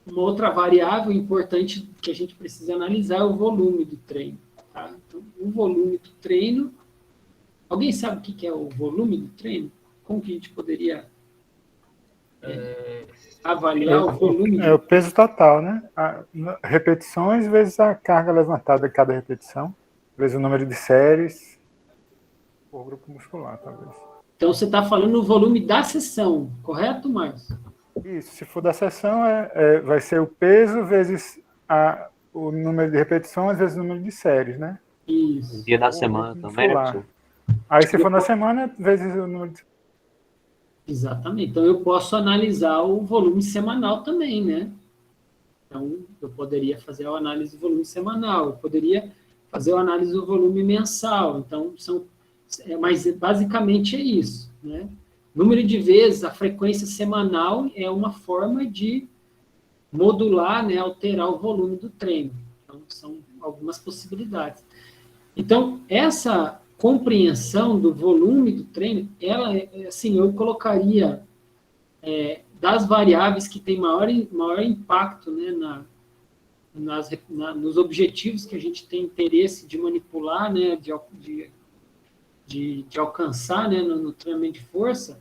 uma outra variável importante que a gente precisa analisar é o volume do treino. Tá? Então, o volume do treino... Alguém sabe o que é o volume do treino? Como que a gente poderia avaliar o volume? É o peso total, né? Repetições vezes a carga levantada de cada repetição, vezes o número de séries por grupo muscular, talvez. Então, você está falando o volume da sessão, correto, Márcio? Isso, se for da sessão, vai ser o peso vezes o número de repetições vezes o número de séries, né? Isso. Dia da semana também, né, professor? Aí, se for na semana, vezes o número de... Exatamente. Então, eu posso analisar o volume semanal também, né? Então, eu poderia fazer a análise do volume semanal, eu poderia fazer a análise do volume mensal. Então, mas basicamente é isso, né? Número de vezes, a frequência semanal é uma forma de modular, né, alterar o volume do treino. Então, são algumas possibilidades. Então, essa compreensão do volume do treino, ela, assim, eu colocaria das variáveis que têm maior impacto, né, nos objetivos que a gente tem interesse de manipular, né, de alcançar, né, no treinamento de força,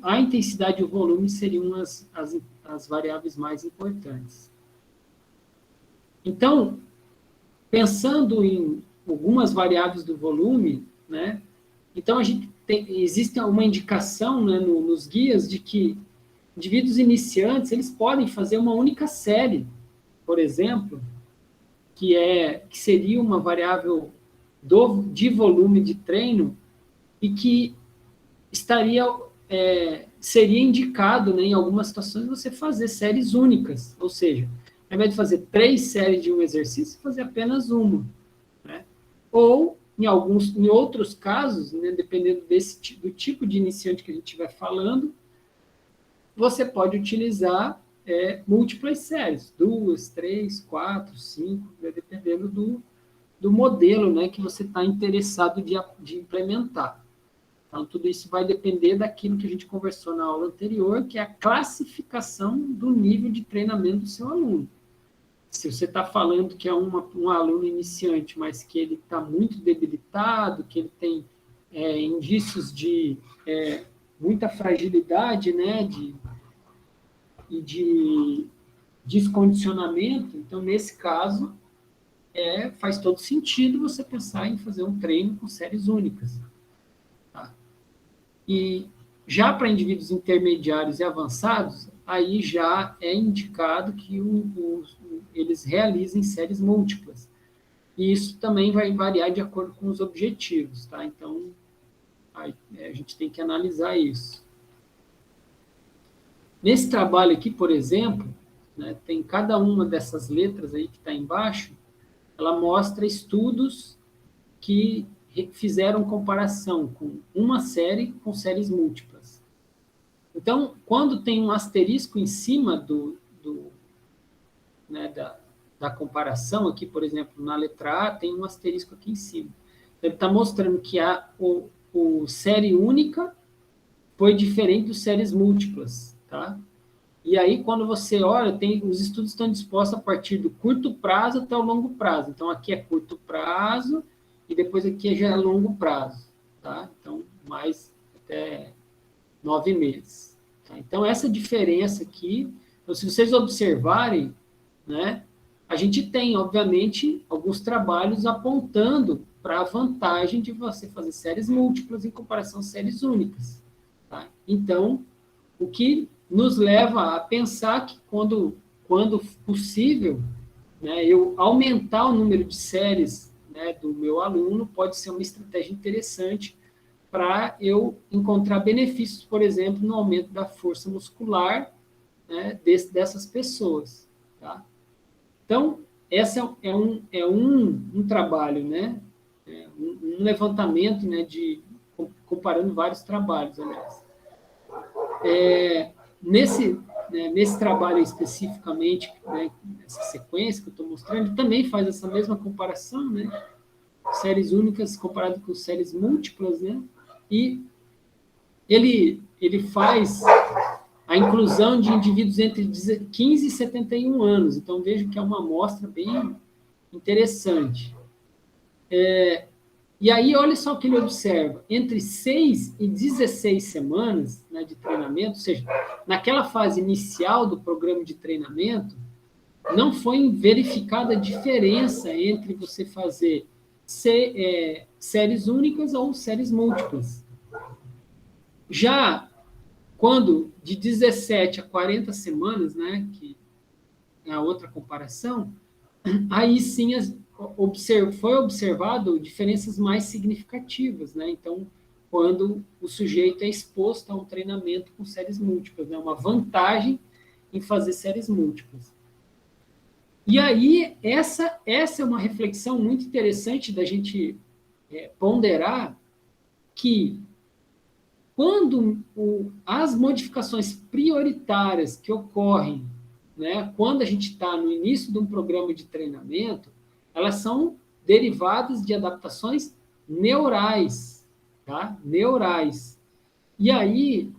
a intensidade e o volume seriam as variáveis mais importantes. Então, pensando em algumas variáveis do volume, né, então existe uma indicação, né, nos guias de que indivíduos iniciantes, eles podem fazer uma única série, por exemplo, que seria uma variável de volume de treino e que seria indicado, né, em algumas situações, você fazer séries únicas, ou seja, ao invés de fazer 3 séries de um exercício, fazer apenas uma, né? Ou, em outros casos, né, dependendo do tipo de iniciante que a gente estiver falando, você pode utilizar múltiplas séries, 2, 3, 4, 5, né, dependendo do modelo, né, que você está interessado de implementar. Então, tudo isso vai depender daquilo que a gente conversou na aula anterior, que é a classificação do nível de treinamento do seu aluno. Se você está falando que é um aluno iniciante, mas que ele está muito debilitado, que ele tem indícios de muita fragilidade, né, e de descondicionamento, então, nesse caso, faz todo sentido você pensar em fazer um treino com séries únicas. Tá? E já para indivíduos intermediários e avançados, aí já é indicado que eles realizem séries múltiplas. E isso também vai variar de acordo com os objetivos, tá? Então, a gente tem que analisar isso. Nesse trabalho aqui, por exemplo, né, tem cada uma dessas letras aí que está embaixo, ela mostra estudos que fizeram comparação com uma série com séries múltiplas. Então, quando tem um asterisco em cima né, da comparação, aqui, por exemplo, na letra A, tem um asterisco aqui em cima. Ele está mostrando que o série única foi diferente dos séries múltiplas, tá? E aí, quando você olha, os estudos estão dispostos a partir do curto prazo até o longo prazo. Então, aqui é curto prazo e depois aqui já é longo prazo, tá? Então, mais até 9 meses. Tá? Então, essa diferença aqui, então, se vocês observarem, né, a gente tem, obviamente, alguns trabalhos apontando para a vantagem de você fazer séries múltiplas em comparação a séries únicas. Tá? Então, o que nos leva a pensar que, quando possível, né, eu aumentar o número de séries, né, do meu aluno pode ser uma estratégia interessante para eu encontrar benefícios, por exemplo, no aumento da força muscular, né, dessas pessoas. Tá? Então, esse é um trabalho, né, um levantamento, né, comparando vários trabalhos, aliás. Nesse trabalho especificamente, né, essa sequência que eu estou mostrando, ele também faz essa mesma comparação, né, séries únicas comparado com séries múltiplas, né, e ele faz a inclusão de indivíduos entre 15 e 71 anos. Então, vejo que é uma amostra bem interessante. E aí, olha só o que ele observa. Entre 6 e 16 semanas, né, de treinamento, ou seja, naquela fase inicial do programa de treinamento, não foi verificada a diferença entre você fazer séries únicas ou séries múltiplas. Já quando de 17 a 40 semanas, né, que é a outra comparação, aí sim foi observado diferenças mais significativas, né? Então, quando o sujeito é exposto a um treinamento com séries múltiplas, né? Uma vantagem em fazer séries múltiplas. E aí, essa é uma reflexão muito interessante da gente ponderar, que quando as modificações prioritárias que ocorrem, né, quando a gente está no início de um programa de treinamento, elas são derivadas de adaptações neurais, tá? Neurais. E aí,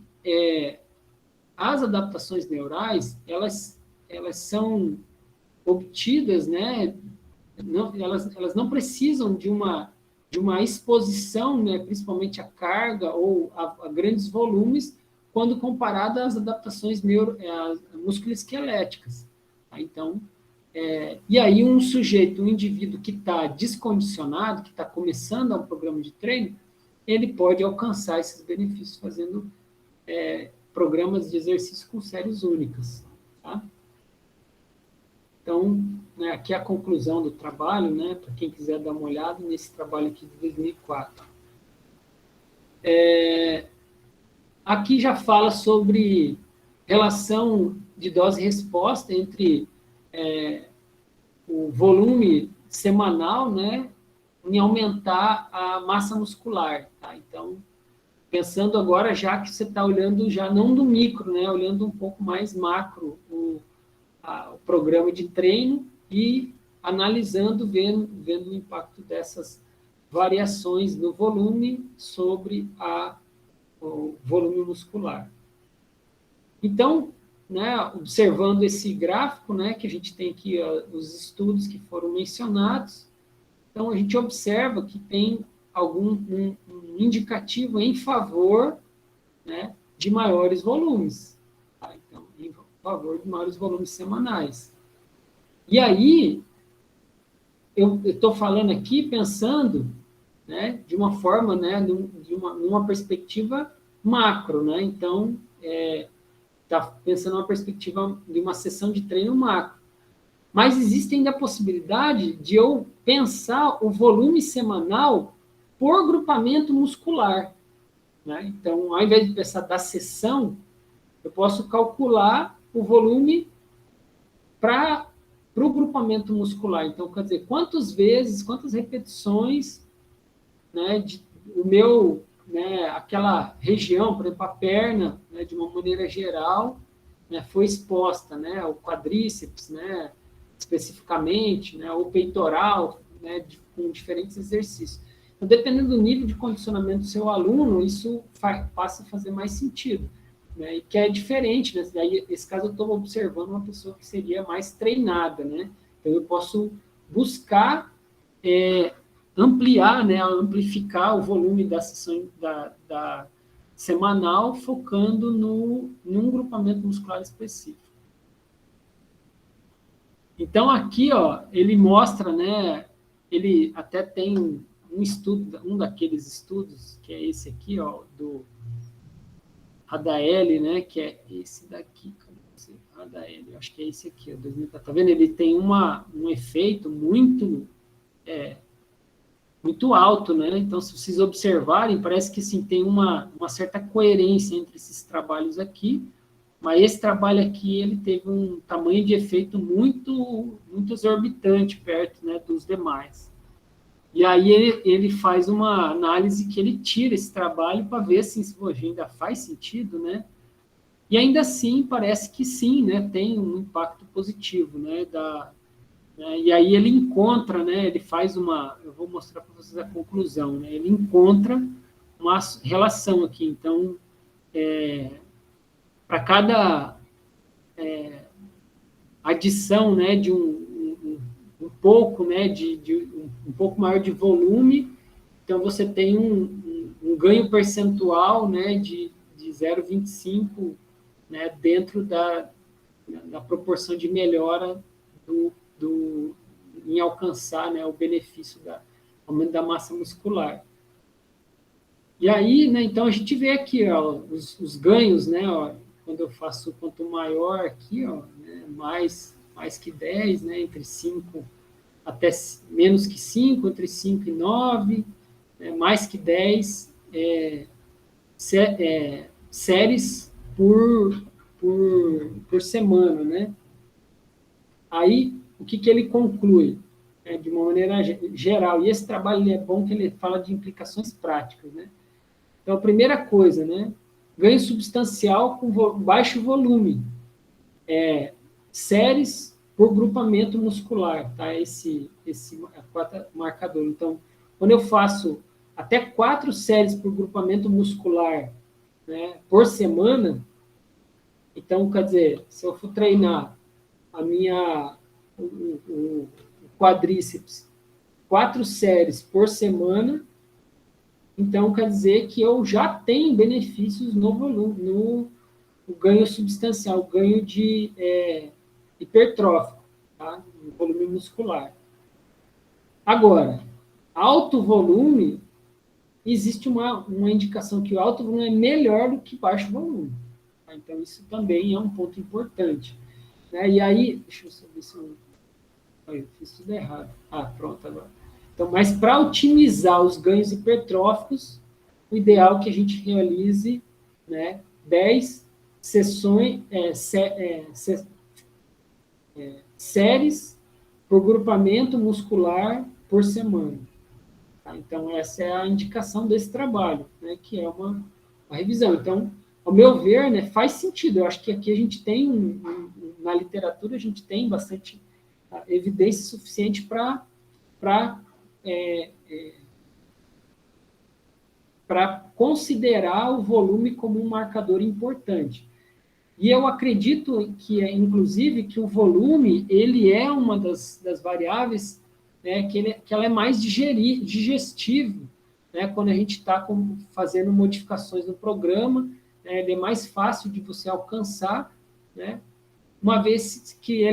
as adaptações neurais, elas são obtidas, né? Elas não precisam de uma exposição, né, principalmente a carga ou a grandes volumes, quando comparada às adaptações musculoesqueléticas. Tá? Então, e aí um indivíduo que está descondicionado, que está começando um programa de treino, ele pode alcançar esses benefícios fazendo programas de exercício com séries únicas. Tá? Então, né, aqui é a conclusão do trabalho, né, para quem quiser dar uma olhada nesse trabalho aqui de 2004. Aqui já fala sobre relação de dose-resposta entre o volume semanal, né, em aumentar a massa muscular. Tá? Então, pensando agora, já que você está olhando já não do micro, né, olhando um pouco mais macro o programa de treino e analisando, vendo o impacto dessas variações no volume sobre o volume muscular. Então, né, observando esse gráfico, né, que a gente tem aqui os estudos que foram mencionados, então a gente observa que tem um indicativo em favor, né, de maiores volumes. Tá? Então, em favor de maiores volumes semanais. E aí, eu estou falando aqui pensando, né, de uma forma, né, numa perspectiva macro, né? Então, está pensando numa perspectiva de uma sessão de treino macro. Mas existe ainda a possibilidade de eu pensar o volume semanal por grupamento muscular. Né? Então, ao invés de pensar da sessão, eu posso calcular o volume para o grupamento muscular. Então, quer dizer, quantas repetições, né, aquela região, por exemplo, a perna, né, de uma maneira geral, né, foi exposta, né, o quadríceps, né, especificamente, né, o peitoral, né, com diferentes exercícios. Então, dependendo do nível de condicionamento do seu aluno, isso passa a fazer mais sentido. Né, e que é diferente, né? Daí, nesse caso, eu estou observando uma pessoa que seria mais treinada, né? Então, eu posso buscar ampliar, né? Amplificar o volume da sessão da semanal, focando num grupamento muscular específico. Então, aqui, ó, ele mostra, né? Ele até tem um estudo, um daqueles estudos, que é esse aqui, ó, do Adaeli, né, que é esse daqui, Adaeli, eu acho que é esse aqui, ó, tá vendo? Ele tem um efeito muito alto, né? Então, se vocês observarem, parece que sim, tem uma certa coerência entre esses trabalhos aqui, mas esse trabalho aqui, ele teve um tamanho de efeito muito exorbitante perto, né, dos demais. E aí ele faz uma análise que ele tira esse trabalho para ver se ainda faz sentido, né? E ainda assim, parece que sim, né? Tem um impacto positivo, né? E aí ele encontra, né? Ele faz eu vou mostrar para vocês a conclusão, né? Ele encontra uma relação aqui. Então, para cada adição, né, de um pouco, né, um pouco maior de volume, então você tem um ganho percentual, né, de 0,25, né, dentro da proporção de melhora em alcançar, né, o benefício do aumento da massa muscular. E aí, né, então a gente vê aqui, ó, os ganhos, né, ó, quando eu faço quanto maior aqui, ó, né, mais que 10, né, entre 5 até menos que 5, entre 5 e 9, né, mais que 10 séries por semana, né? Aí, o que ele conclui? De uma maneira geral, e esse trabalho é bom que ele fala de implicações práticas, né? Então, a primeira coisa, né? Ganho substancial com baixo volume. Séries por grupamento muscular, tá? Esse marcador. Então, quando eu faço até 4 séries por grupamento muscular, né, por semana, então, quer dizer, se eu for treinar o quadríceps 4 séries por semana, então quer dizer que eu já tenho benefícios no volume, no ganho substancial, ganho de hipertrófico, tá? No volume muscular. Agora, alto volume, existe uma indicação que o alto volume é melhor do que baixo volume. Tá? Então, isso também é um ponto importante. Né? E aí, deixa eu saber se eu fiz tudo errado. Ah, pronto, agora. Então, mas para otimizar os ganhos hipertróficos, o ideal é que a gente realize, né, 10 sessões, séries por grupamento muscular por semana. Tá? Então, essa é a indicação desse trabalho, né, que é uma revisão. Então, ao meu ver, né, faz sentido. Eu acho que aqui a gente tem, na literatura, a gente tem bastante evidência suficiente para considerar o volume como um marcador importante. E eu acredito que, inclusive, que o volume ele é uma das variáveis, né, que ela é mais digestivo, né, quando a gente está fazendo modificações no programa, né, ele é mais fácil de você alcançar, né, uma vez que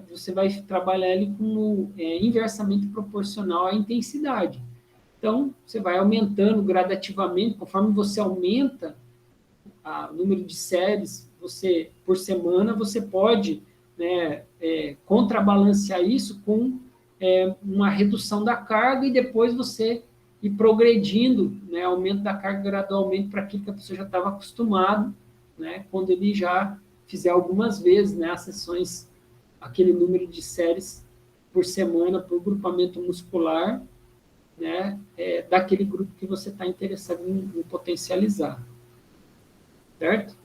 você vai trabalhar ele como inversamente proporcional à intensidade. Então, você vai aumentando gradativamente, conforme você aumenta o número de séries por semana, você pode, né, contrabalancear isso com uma redução da carga e depois você ir progredindo, né, aumento da carga gradualmente para aquilo que a pessoa já estava acostumado, né, quando ele já fizer algumas vezes, né, as sessões, aquele número de séries por semana por grupamento muscular, né, daquele grupo que você está interessado em potencializar. Certo?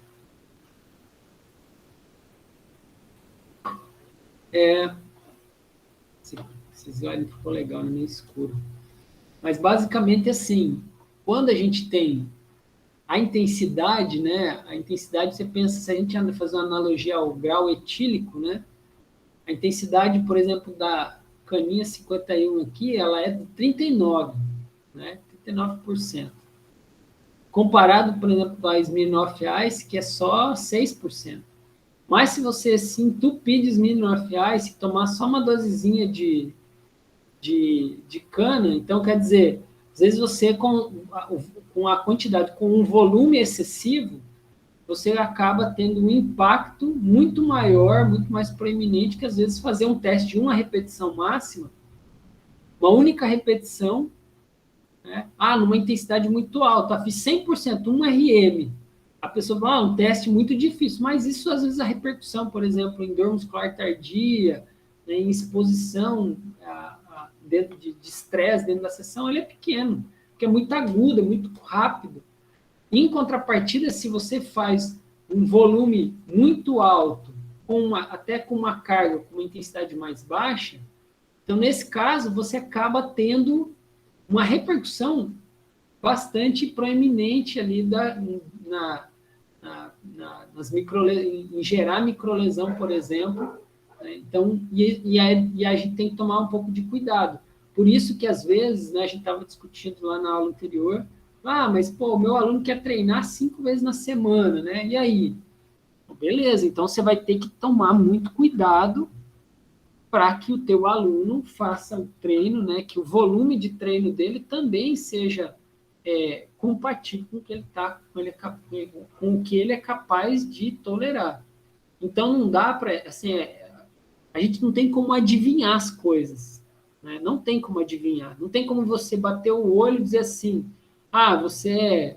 Esses olhos ficou legal, meio escuro. Mas, basicamente, assim, quando a gente tem a intensidade, né? A intensidade, você pensa, se a gente anda fazendo uma analogia ao grau etílico, né? A intensidade, por exemplo, da caninha 51 aqui, ela é de 39, né? 39%. Comparado, por exemplo, com a Smirnoff Ice, que é só 6%. Mas se você se entupir de Smirnoff Ice, tomar só uma dosezinha de cana, então quer dizer, às vezes você com a quantidade, com um volume excessivo, você acaba tendo um impacto muito maior, muito mais proeminente, que às vezes fazer um teste de uma repetição máxima, uma única repetição, né? Numa intensidade muito alta, fiz 100%, 1 RM. A pessoa fala, um teste muito difícil, mas isso às vezes a repercussão, por exemplo, em dor muscular tardia, né, em exposição dentro de estresse dentro da sessão, ele é pequeno, porque é muito agudo, é muito rápido. Em contrapartida, se você faz um volume muito alto, até com uma carga, com uma intensidade mais baixa, então, nesse caso, você acaba tendo uma repercussão bastante proeminente ali em gerar microlesão, por exemplo, né? Então, e a gente tem que tomar um pouco de cuidado. Por isso que, às vezes, né, a gente estava discutindo lá na aula anterior, mas, pô, o meu aluno quer treinar 5 vezes na semana, né? E aí? Beleza, então você vai ter que tomar muito cuidado para que o teu aluno faça o treino, né? Que o volume de treino dele também seja compatível com o que com o que ele é capaz de tolerar. Então não dá para, assim, a gente não tem como adivinhar as coisas, né? Não tem como adivinhar, não tem como você bater o olho e dizer assim, você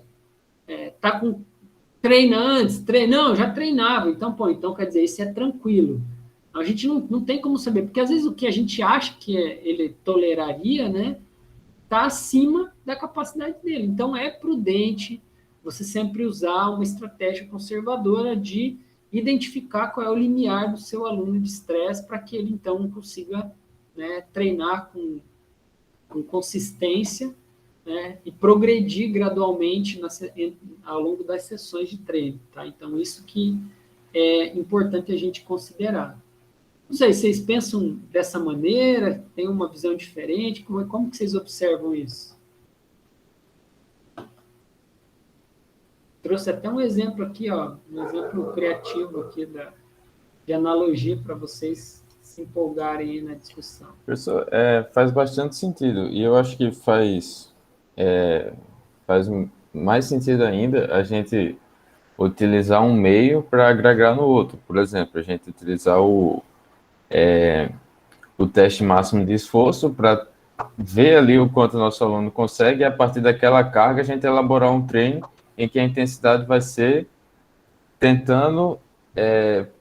tá com treina antes, não, já treinava, então, então quer dizer, isso é tranquilo. A gente não tem como saber, porque às vezes o que a gente acha que ele toleraria, né, está acima da capacidade dele. Então, é prudente você sempre usar uma estratégia conservadora de identificar qual é o limiar do seu aluno de estresse para que ele, então, consiga, né, treinar com consistência, né, e progredir gradualmente ao longo das sessões de treino. Tá? Então, isso que é importante a gente considerar. Não sei, vocês pensam dessa maneira? Tem uma visão diferente? Como que vocês observam isso? Trouxe até um exemplo aqui, um exemplo criativo aqui de analogia para vocês se empolgarem aí na discussão. Professor, faz bastante sentido, e eu acho que faz mais sentido ainda a gente utilizar um meio para agregar no outro. Por exemplo, a gente utilizar o teste máximo de esforço para ver ali o quanto o nosso aluno consegue, e a partir daquela carga a gente elaborar um treino em que a intensidade vai ser tentando,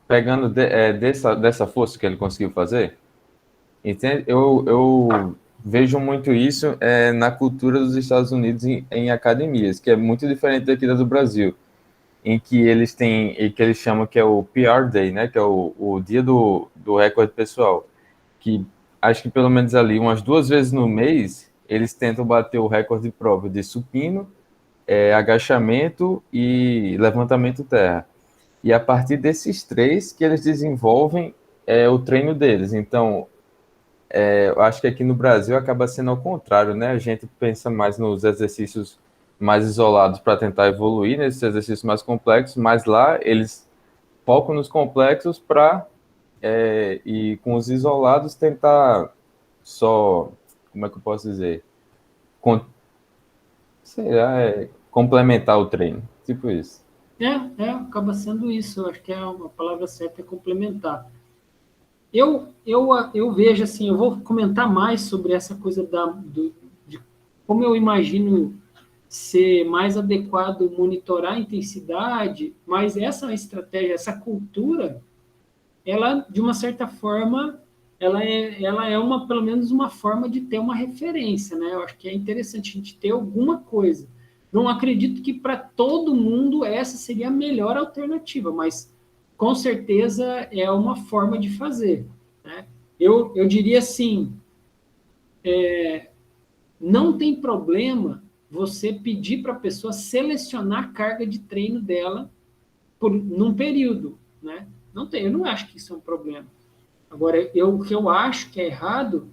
pegando dessa força que ele conseguiu fazer. Entende? Eu vejo muito isso na cultura dos Estados Unidos em academias, que é muito diferente daqui do Brasil, em que eles têm, e que eles chamam que é o PR Day, né, que é o dia do recorde pessoal, que acho que pelo menos ali umas 2 vezes no mês eles tentam bater o recorde próprio de supino, agachamento e levantamento terra. E a partir desses 3 que eles desenvolvem o treino deles. Então, eu acho que aqui no Brasil acaba sendo ao contrário, né? A gente pensa mais nos exercícios mais isolados para tentar evoluir nesses exercícios mais complexos, mas lá eles focam nos complexos para, e com os isolados, tentar só, como é que eu posso dizer? Complementar o treino, tipo isso. Acaba sendo isso. Eu acho que a palavra certa é complementar. Eu vejo assim, eu vou comentar mais sobre essa coisa de como eu imagino ser mais adequado monitorar a intensidade, mas essa estratégia, essa cultura, ela, de uma certa forma, ela é pelo menos uma forma de ter uma referência, né? Eu acho que é interessante a gente ter alguma coisa. Não acredito que para todo mundo essa seria a melhor alternativa, mas com certeza é uma forma de fazer, né? Eu diria assim, não tem problema você pedir para a pessoa selecionar a carga de treino dela num período, né? Eu não acho que isso é um problema. Agora, o que eu acho que é errado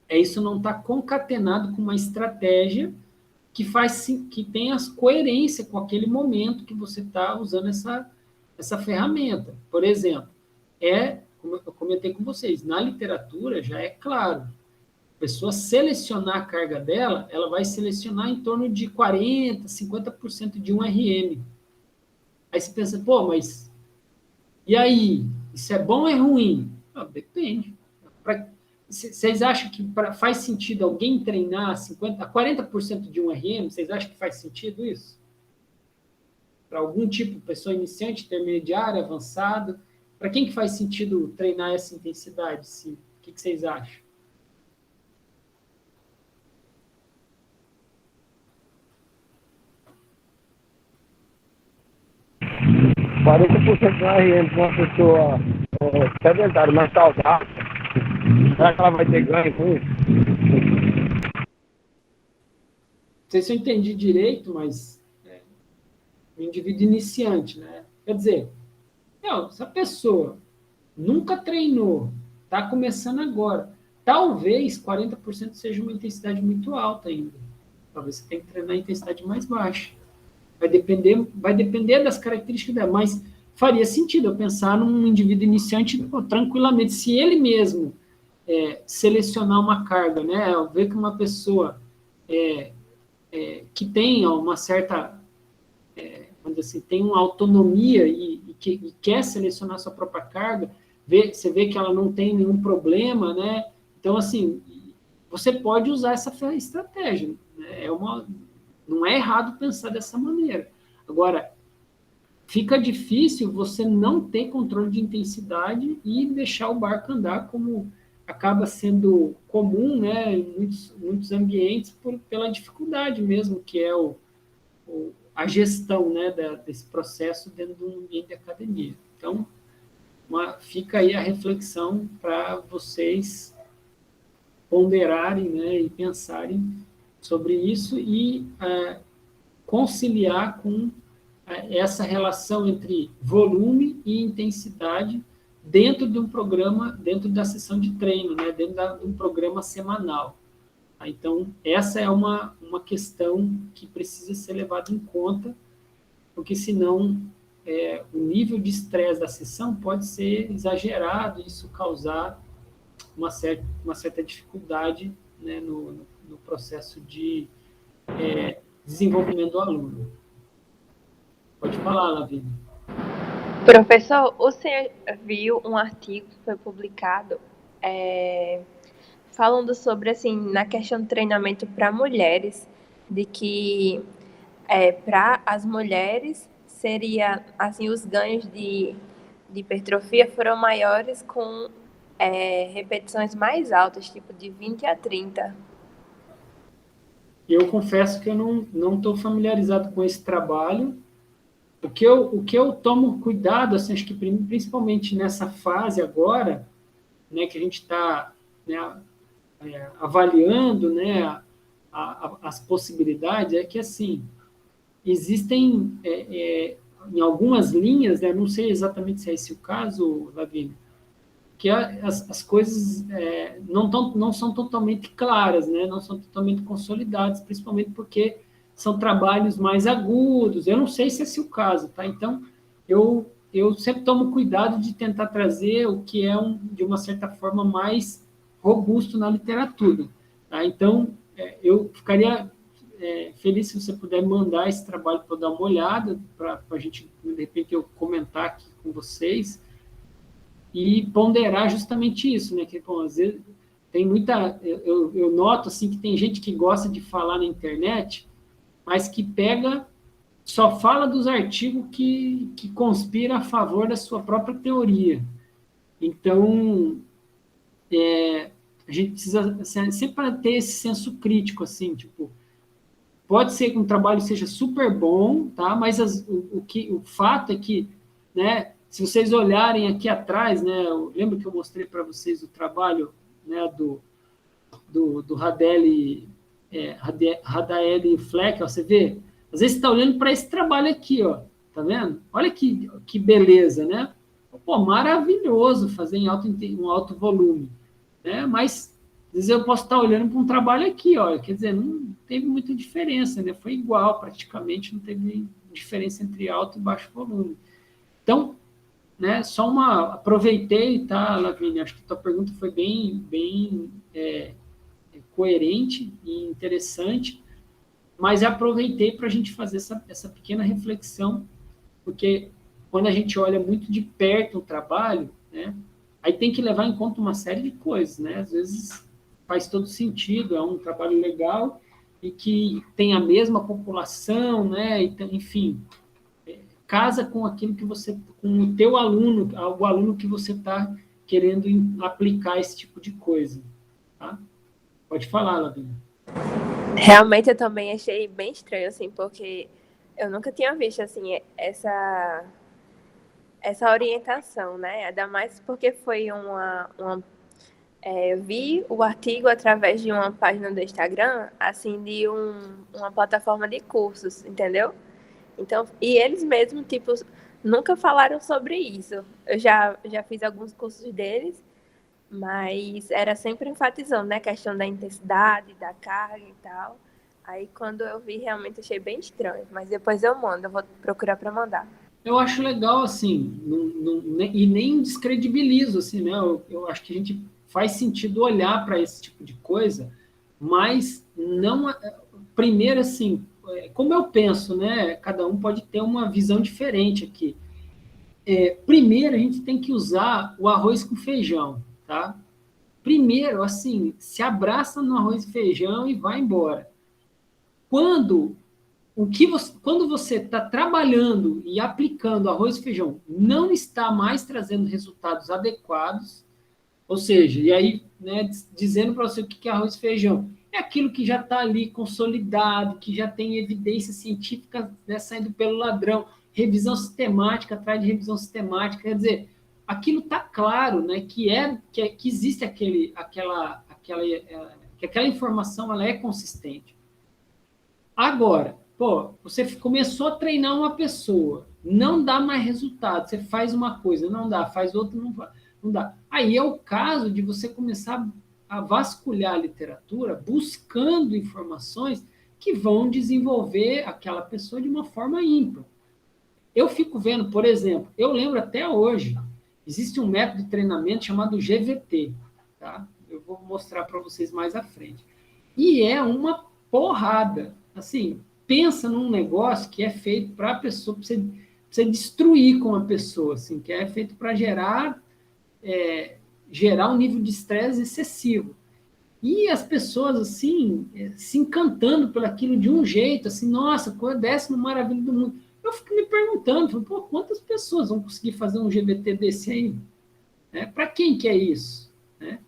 é isso não estar concatenado com uma estratégia que tenha coerência com aquele momento que você está usando essa ferramenta. Por exemplo, como eu comentei com vocês, na literatura já é claro, a pessoa selecionar a carga dela, ela vai selecionar em torno de 40%, 50% de um RM. Aí você pensa, mas e aí? Isso é bom ou é ruim? Depende. Vocês acham que faz sentido alguém treinar 40% de um RM? Vocês acham que faz sentido isso? Para algum tipo, pessoa iniciante, intermediária, avançada? Para quem que faz sentido treinar essa intensidade? Sim. O que vocês acham? De um RM para uma pessoa sedentária, mais saudável, será que ela vai ter ganho com isso? Não sei se eu entendi direito, mas o indivíduo iniciante, né? Quer dizer, se a pessoa nunca treinou, está começando agora, talvez 40% seja uma intensidade muito alta ainda. Talvez você tenha que treinar a intensidade mais baixa. Vai depender das características dela, mas faria sentido eu pensar num indivíduo iniciante tranquilamente, se ele mesmo selecionar uma carga, né? Ver que uma pessoa que tenha uma certa, vamos dizer assim, tem uma autonomia e quer selecionar sua própria carga, você vê que ela não tem nenhum problema, né? Então, assim, você pode usar essa estratégia. Né? Não é errado pensar dessa maneira. Agora, fica difícil você não ter controle de intensidade e deixar o barco andar como acaba sendo comum, né, em muitos ambientes pela dificuldade mesmo, que é a gestão, né, desse processo dentro de um ambiente de academia. Então, fica aí a reflexão para vocês ponderarem, né, e pensarem sobre isso e conciliar com essa relação entre volume e intensidade dentro de um programa, dentro da sessão de treino, né, dentro de um programa semanal. Então, essa é uma questão que precisa ser levada em conta, porque senão o nível de estresse da sessão pode ser exagerado, isso causar uma certa dificuldade, né, no processo de desenvolvimento do aluno. Pode falar, Lavínia. Professor, o senhor viu um artigo que foi publicado falando sobre, assim, na questão de treinamento para mulheres, de que para as mulheres seria, assim, os ganhos de hipertrofia foram maiores com repetições mais altas, tipo de 20 a 30. Eu confesso que eu não estou familiarizado com esse trabalho. O que eu tomo cuidado, assim, acho que principalmente nessa fase agora, né, que a gente está, né, avaliando, né, as possibilidades, é que, assim, existem, em algumas linhas, né, não sei exatamente se é esse o caso, Lavínia, que as coisas não são totalmente claras, né, não são totalmente consolidadas, principalmente porque são trabalhos mais agudos. Eu não sei se esse é o caso, tá? Então, eu sempre tomo cuidado de tentar trazer o que é, de uma certa forma, mais robusto na literatura. Tá? Então, eu ficaria feliz se você puder mandar esse trabalho para eu dar uma olhada, para a gente, de repente, eu comentar aqui com vocês e ponderar justamente isso, né? Que, bom, às vezes, tem muita... Eu noto, assim, que tem gente que gosta de falar na internet, mas que só fala dos artigos que conspira a favor da sua própria teoria. Então, a gente precisa sempre ter esse senso crítico, assim, tipo, pode ser que um trabalho seja super bom, tá? Mas o fato é que, né, se vocês olharem aqui atrás, né, eu lembro que eu mostrei para vocês o trabalho, né, do Radaeli Fleck, ó, você vê? Às vezes você está olhando para esse trabalho aqui, ó, tá vendo? Olha que beleza, né? Pô, maravilhoso fazer em um alto volume, né? Mas, às vezes eu posso estar olhando para um trabalho aqui, ó, quer dizer, não teve muita diferença, né? Foi igual, praticamente, não teve diferença entre alto e baixo volume. Então, né, aproveitei, tá, Lavínia? Acho que a tua pergunta foi bem coerente e interessante, mas aproveitei para a gente fazer essa pequena reflexão, porque quando a gente olha muito de perto o trabalho, né, aí tem que levar em conta uma série de coisas, né? Às vezes faz todo sentido, é um trabalho legal e que tem a mesma população, né? Enfim, casa com aquilo que com o teu aluno, o aluno que você está querendo aplicar esse tipo de coisa, tá? Pode falar, Lavínia. Realmente eu também achei bem estranho, assim, porque eu nunca tinha visto, assim, essa orientação, né? Ainda mais porque foi eu vi o artigo através de uma página do Instagram, assim, de uma plataforma de cursos, entendeu? Então, e eles mesmos, tipo, nunca falaram sobre isso. Eu já fiz alguns cursos deles, mas era sempre enfatizando, né, a questão da intensidade, da carga e tal. Aí quando eu vi, realmente achei bem estranho, mas depois eu mando, eu vou procurar para mandar. Eu acho legal, assim, e nem descredibilizo, assim, né? Eu acho que a gente faz sentido olhar para esse tipo de coisa, mas não. Primeiro, assim, como eu penso, né? Cada um pode ter uma visão diferente aqui. Primeiro, a gente tem que usar o arroz com feijão, tá? Primeiro, assim, se abraça no arroz e feijão e vai embora. Quando quando você está trabalhando e aplicando arroz e feijão, não está mais trazendo resultados adequados, ou seja, e aí, né, dizendo para você o que é arroz e feijão, é aquilo que já está ali consolidado, que já tem evidência científica, né, saindo pelo ladrão, revisão sistemática atrás de revisão sistemática, quer dizer, aquilo está claro, né, que existe que aquela informação ela é consistente. Agora, pô, você começou a treinar uma pessoa, não dá mais resultado, você faz uma coisa, não dá, faz outra, não dá. Aí é o caso de você começar a vasculhar a literatura, buscando informações que vão desenvolver aquela pessoa de uma forma ímpar. Eu fico vendo, por exemplo, eu lembro até hoje, existe um método de treinamento chamado GVT, tá? Eu vou mostrar para vocês mais à frente. E é uma porrada. Assim, pensa num negócio que é feito para a pessoa, para você destruir com a pessoa, assim, que é feito para gerar um nível de estresse excessivo. E as pessoas, assim, se encantando por aquilo de um jeito, assim, nossa, qual é a 10ª maravilha do mundo? Eu fico me perguntando, pô, quantas pessoas vão conseguir fazer um GVT desse aí? Para quem que é isso? Né?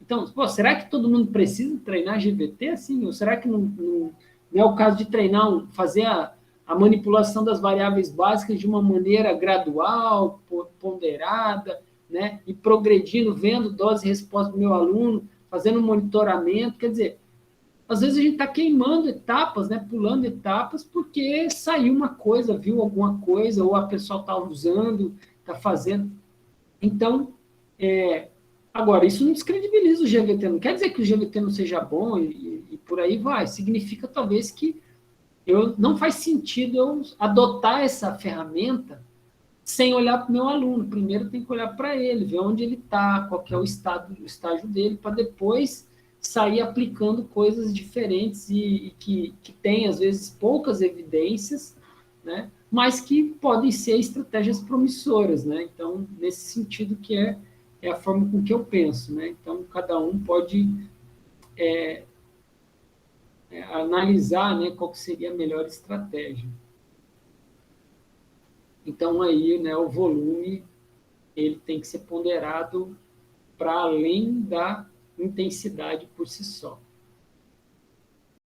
Então, pô, será que todo mundo precisa treinar GVT assim? Ou será que não é o caso de treinar, fazer a manipulação das variáveis básicas de uma maneira gradual, ponderada, né? E progredindo, vendo dose e resposta do meu aluno, fazendo um monitoramento? Quer dizer, às vezes a gente está queimando etapas, né? Pulando etapas, porque saiu uma coisa, viu alguma coisa, ou a pessoa está usando, está fazendo. Então, agora, isso não descredibiliza o GVT, não quer dizer que o GVT não seja bom e por aí vai. Significa, talvez, que não faz sentido eu adotar essa ferramenta sem olhar para o meu aluno. Primeiro tem que olhar para ele, ver onde ele está, qual que é o estágio dele, para depois sair aplicando coisas diferentes e que tem, às vezes, poucas evidências, né? Mas que podem ser estratégias promissoras, né? Então, nesse sentido que é a forma com que eu penso, né? Então, cada um pode analisar, né, qual que seria a melhor estratégia. Então, aí, né, o volume ele tem que ser ponderado para além da intensidade por si só.